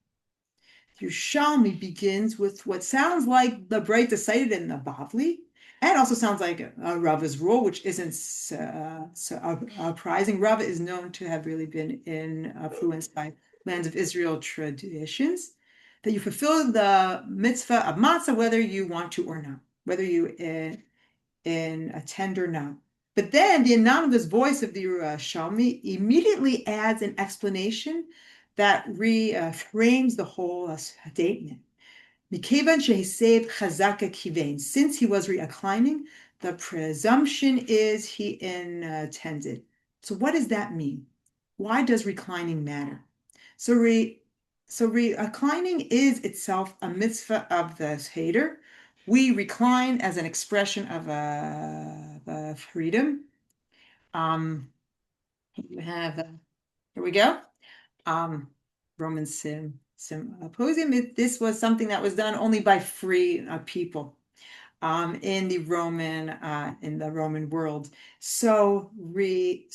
Yerushalmi begins with what sounds like the Braita cited in the Bavli, and also sounds like Rava's rule, which isn't surprising. Rava is known to have really been influenced by lands of Israel traditions, that you fulfill the mitzvah of matzah whether you want to or not, whether you attend or not. But then the anonymous voice of the Yerushalmi immediately adds an explanation that reframes the whole statement. Since he was reclining, the presumption is he attended. So what does that mean? Why does reclining matter? So reclining is itself a mitzvah of the Seder. We recline as an expression of freedom. You have, here we go. Roman symposium. This was something that was done only by free people in the Roman world. So reclining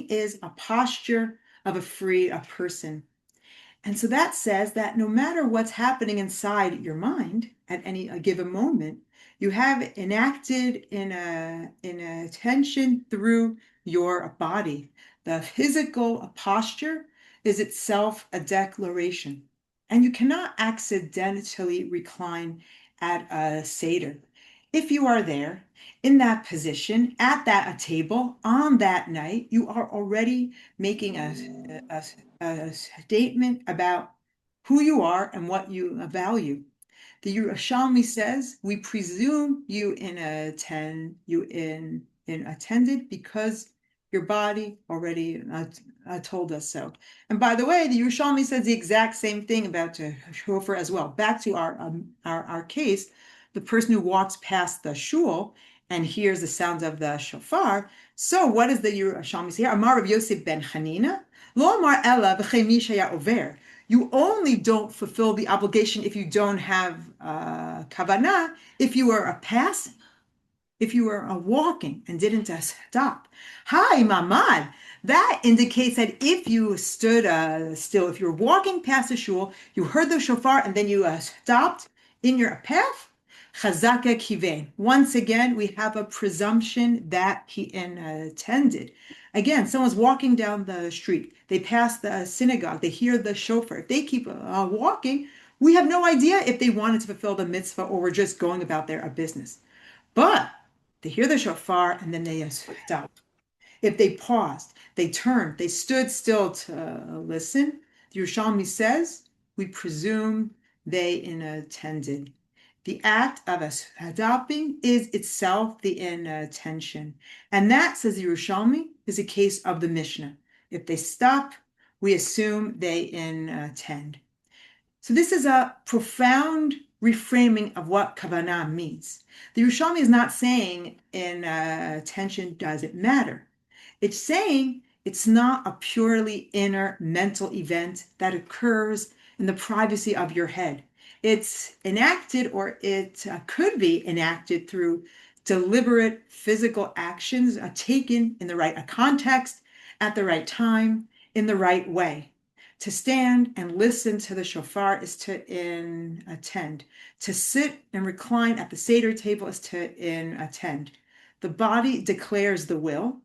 is a posture of a free person. And so that says that no matter what's happening inside your mind at any given moment, you have enacted in attention through your body. The physical posture is itself a declaration. And you cannot accidentally recline at a Seder. If you are there, in that position, at that table, on that night, you are already making a statement about who you are and what you value. The Yerushalmi says, we presume you attended because your body already told us so. And by the way, the Yerushalmi says the exact same thing about shofar as well. Back to our case, the person who walks past the shul and hears the sound of the shofar. So what does the Yerushalmi say? Amar Rav Yosef ben Chanina, lo amar ela v'chei mi shaya over. You only don't fulfill the obligation if you don't have kavanah, if you are passing, if you were walking and didn't stop. Hi, mamad. That indicates that if you stood still, if you're walking past the shul, you heard the shofar and then you stopped in your path, chazaka kivein. Once again, we have a presumption that he attended. Again, someone's walking down the street. They pass the synagogue. They hear the shofar. If they keep walking, we have no idea if they wanted to fulfill the mitzvah or were just going about their business. But they hear the shofar and then they stop. If they paused, they turned, they stood still to listen, the Yerushalmi says, we presume they intended. The act of adopting is itself the intention. And that, says the Yerushalmi, is a case of the Mishnah. If they stop, we assume they intend. So this is a profound reframing of what kavanah means. The Yerushalmi is not saying intention doesn't matter. It's saying it's not a purely inner mental event that occurs in the privacy of your head. It's enacted, or it could be enacted through deliberate physical actions taken in the right context, at the right time, in the right way. To stand and listen to the shofar is to attend. To sit and recline at the Seder table is to attend. The body declares the will,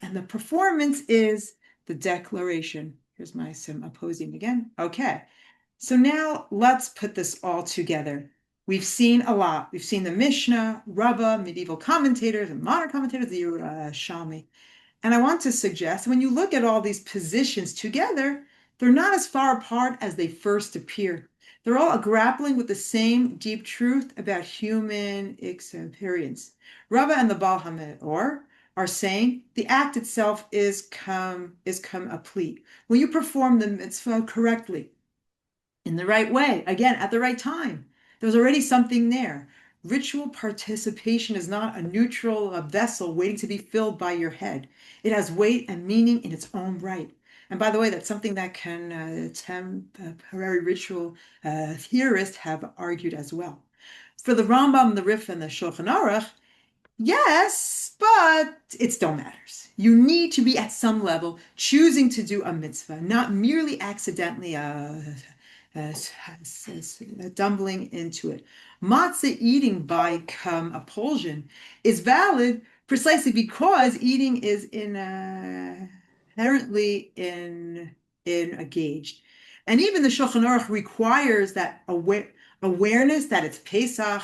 and the performance is the declaration. Here's my symposium again. Okay, so now let's put this all together. We've seen a lot. We've seen the Mishnah, Rabbah, medieval commentators, and modern commentators, the Yerushalmi. And I want to suggest when you look at all these positions together, they're not as far apart as they first appear. They're all grappling with the same deep truth about human experience. Rabbah and the Baal HaMeor are saying the act itself is complete. When you perform the mitzvah correctly, in the right way, again, at the right time, there's already something there. Ritual participation is not a neutral vessel waiting to be filled by your head. It has weight and meaning in its own right. And by the way, that's something that contemporary ritual theorists have argued as well. For the Rambam, the Rif, and the Shulchan Aruch, yes, but it still matters. You need to be at some level choosing to do a mitzvah, not merely accidentally dumbling into it. Matzah eating by compulsion is valid precisely because eating is inherently engaged. And even the Shulchan Aruch requires that awareness that it's Pesach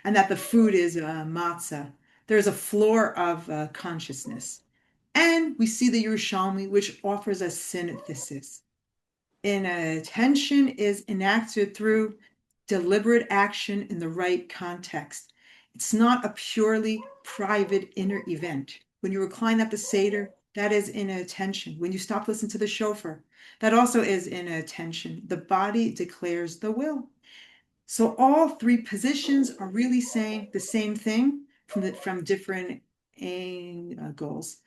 and that the food is matzah. There's a floor of consciousness. And we see the Yerushalmi, which offers a synthesis. Intention is enacted through deliberate action in the right context. It's not a purely private inner event. When you recline at the Seder, that is intention. When you stop listening to the shofar, that also is intention. The body declares the will. So all three positions are really saying the same thing from different angles.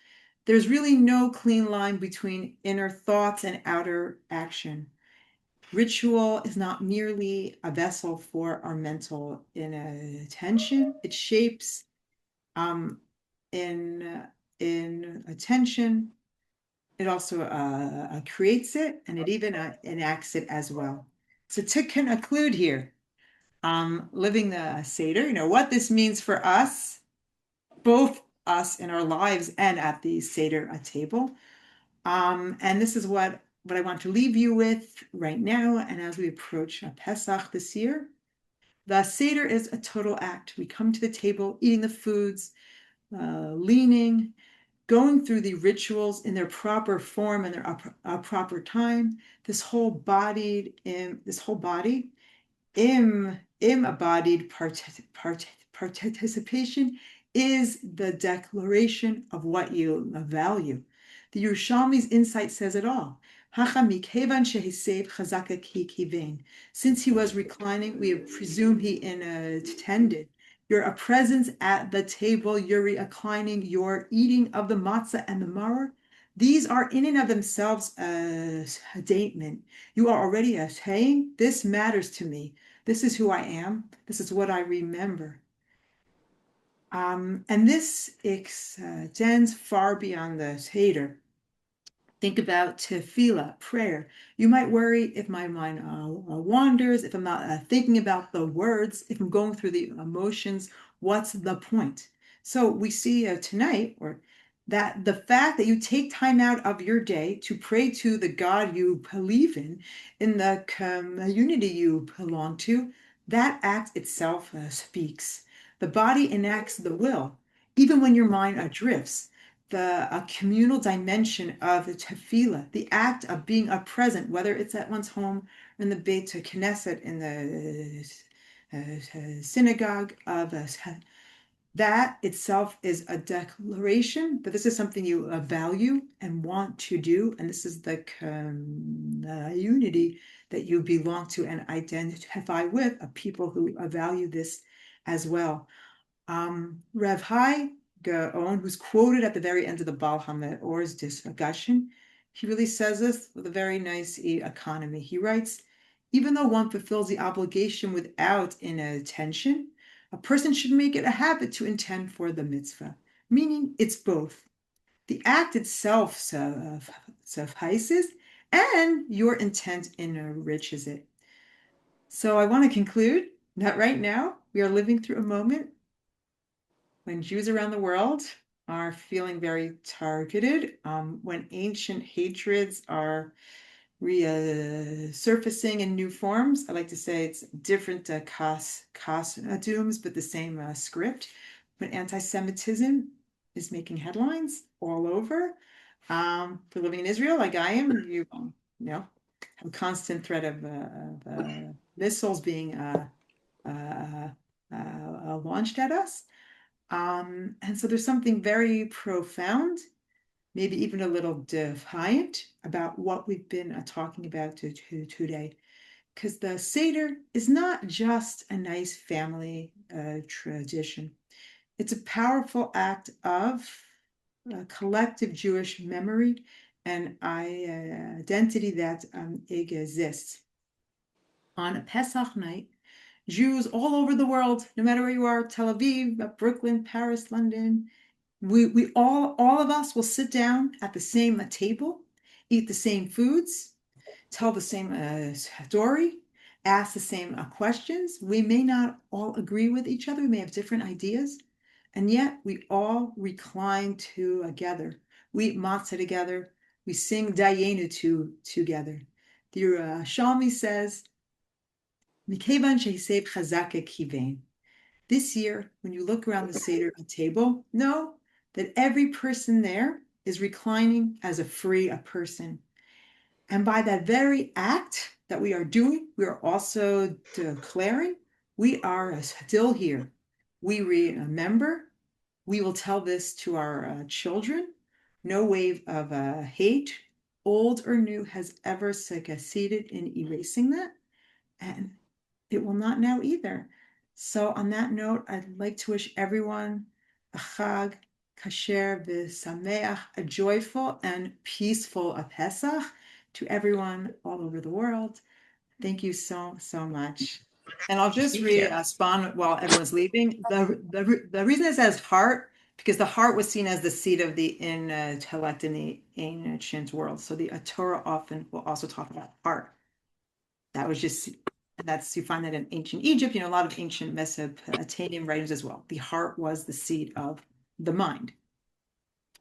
There's really no clean line between inner thoughts and outer action. Ritual is not merely a vessel for our mental attention. It shapes in attention. It also creates it, and it even enacts it as well. So to conclude here, living the Seder, what this means for us, both us in our lives and at the Seder table. And this is what I want to leave you with right now. And as we approach Pesach this year, the Seder is a total act. We come to the table, eating the foods, leaning, going through the rituals in their proper form and their proper time. This whole body, embodied participation is the declaration of what you value. The Yerushalmi's insight says it all. Since he was reclining, we presume he intended. You're a presence at the table, you're reclining, you're eating of the matzah and the maror. These are in and of themselves a statement. You are already saying, this matters to me. This is who I am. This is what I remember. And this extends far beyond the Seder. Think about tefillah, prayer. You might worry if my mind wanders, if I'm not thinking about the words, if I'm going through the emotions, what's the point? So we see tonight, or that the fact that you take time out of your day to pray to the God you believe in the community you belong to, that act itself speaks. The body enacts the will, even when your mind drifts. a communal dimension of the tefillah, the act of being a present, whether it's at one's home or in the Beit Knesset, in the synagogue of that itself is a declaration that this is something you value and want to do, and this is the community that you belong to and identify with, of people who value this as well. Rev Hai Gaon, who's quoted at the very end of the Baal HaMeor's discussion, he really says this with a very nice economy. He writes, even though one fulfills the obligation without inattention, a person should make it a habit to intend for the mitzvah, meaning it's both. The act itself suffices, and your intent enriches it. So I want to conclude that right now we are living through a moment when Jews around the world are feeling very targeted, when ancient hatreds are resurfacing in new forms. I like to say it's different costumes, but the same script. When anti-Semitism is making headlines all over. For living in Israel, like I am, you know, have a constant threat of missiles being launched at us. And so there's something very profound, maybe even a little defiant about what we've been talking about today. Because the Seder is not just a nice family tradition. It's a powerful act of collective Jewish memory and identity that exists. On a Pesach night, Jews all over the world, no matter where you are, Tel Aviv, Brooklyn, Paris, London, we all of us will sit down at the same table, eat the same foods, tell the same story, ask the same questions. We may not all agree with each other. We may have different ideas, and yet we all recline together. We eat matzah together. We sing Dayenu together. The Shalmi says, "Mikevan shehisev chazaka kivein." This year, when you look around the Seder table, know that every person there is reclining as a free person. And by that very act that we are doing, we are also declaring we are still here. We remember. We will tell this to our children. No wave of hate, old or new, has ever succeeded in erasing that. And it will not now either. So on that note, I'd like to wish everyone a Chag Kasher v'Sameach, a joyful and peaceful Pesach to everyone all over the world. Thank you so much. And I'll just respond while everyone's leaving. The reason it says heart, because the heart was seen as the seat of the intellect in the ancient world. So the Torah often will also talk about heart. That was just, you find that in ancient Egypt, a lot of ancient Mesopotamian writings as well. The heart was the seat of the mind.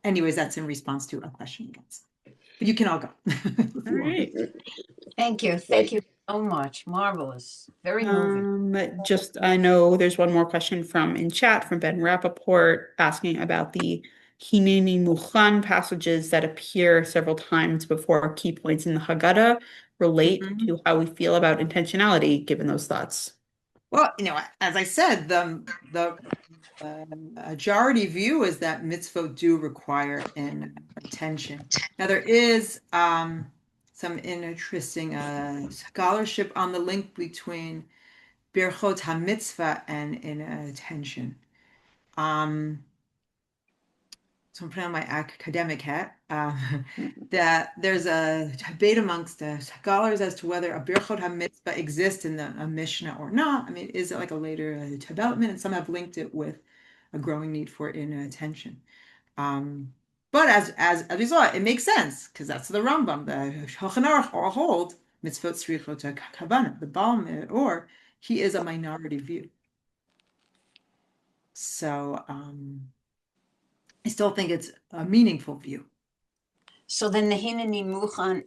Anyways, that's in response to a question. But you can all go. All right. Thank you. Thank you so much. Marvelous. Very moving. I know there's one more question in chat from Ben Rapoport asking about the Hineni Muchan passages that appear several times before key points in the Haggadah relate to how we feel about intentionality, given those thoughts. Well, as I said, the majority view is that mitzvot do require attention. Now, there is some interesting scholarship on the link between Birchot HaMitzvah and inattention. So I'm putting on my academic hat, that there's a debate amongst the scholars as to whether a Birchot HaMitzvah exists in the Mishnah or not. I mean, is it like a later development? And some have linked it with a growing need for inattention. But as we saw, it makes sense, because that's the Rambam. The Shulchan Aruch all hold mitzvot tzrichot kavana. The Baal Meor, he is a minority view. So I still think it's a meaningful view. So then the Hineni Muchan,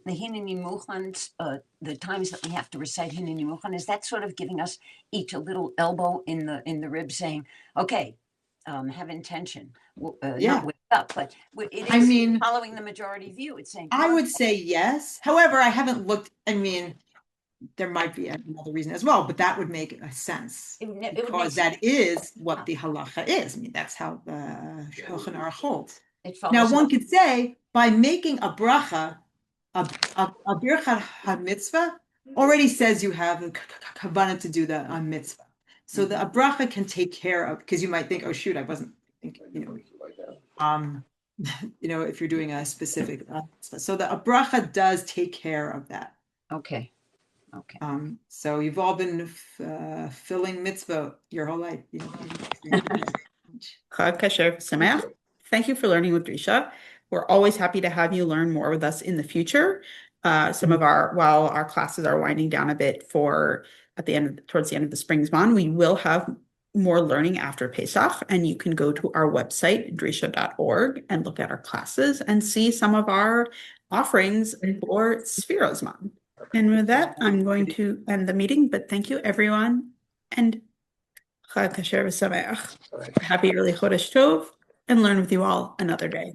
the times that we have to recite Hineni Muchan, is that sort of giving us each a little elbow in the rib, saying, okay, have intention, Yeah. not wake up, but it I is mean- following the majority view. It's saying. I would say yes. However, I haven't looked, I mean, there might be another reason as well, but that would make a sense. It would make Because that is what the halacha is. I mean, that's how the Shulchan Aruch holds. It Now, follows. one could say by making a bracha, a birchat ha-mitzvah already says you have a kavanah to do the mitzvah. So the a bracha can take care of, because you might think, oh shoot, I wasn't thinking, if you're doing a specific mitzvah. So the a bracha does take care of that. Okay. So you've all been filling mitzvah your whole life. Chag Kasher Sameach. Thank you for learning with Drisha. We're always happy to have you learn more with us in the future. While our classes are winding down a bit towards the end of the spring zman, we will have more learning after Pesach, and you can go to our website, drisha.org, and look at our classes and see some of our offerings for Sfiros Zman. And with that, I'm going to end the meeting, but thank you everyone, and Chag Kasher V'Sameach. Happy early Chodesh Tov, and learn with you all another day.